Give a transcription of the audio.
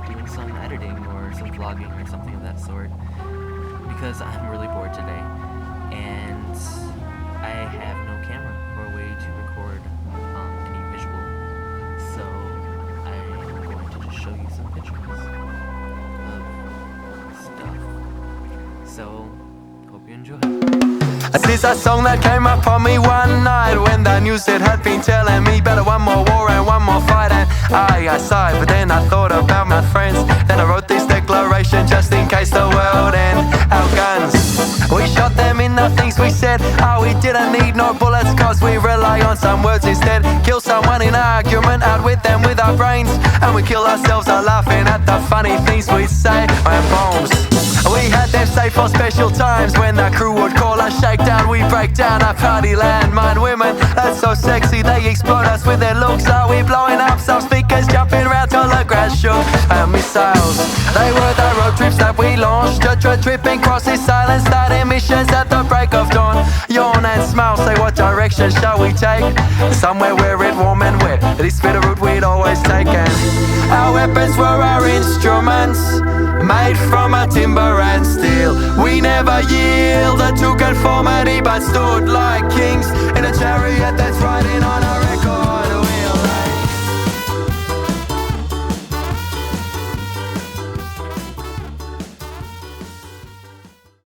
doing some editing or some vlogging or something of that sort because I'm really bored today and I have no camera or way to record any visual. So I'm going to just show you some pictures of stuff. So hope you enjoy. This is a song that came upon me one night when the news it had been telling me better one more war and one more fight, and I sighed, but then I thought about my friends. Then I wrote this declaration just in case the world end. Our guns, we shot them in the things we said. Oh, we didn't need no bullets cause we rely on some words instead. Kill someone in an argument, out with them with our brains, and we kill ourselves a laughing at the funny things we say. And bombs, we had them safe for special times when the crew would call us shakedown. We break down our party land. Mind women, that's so sexy, they explode us with their looks. Are we blowing up some speakers, jumping around till the grass shook? Our missiles, they were the road trips that we launched. Tripping across this silence, starting missions at the break of dawn. Yawn and smile, say what direction shall we take? Somewhere where it's warm and wet, this bit of route we'd always taken. Our weapons were our instruments, made from a timber and steel. We never yielded to conformity, but stood like kings in a chariot that's riding on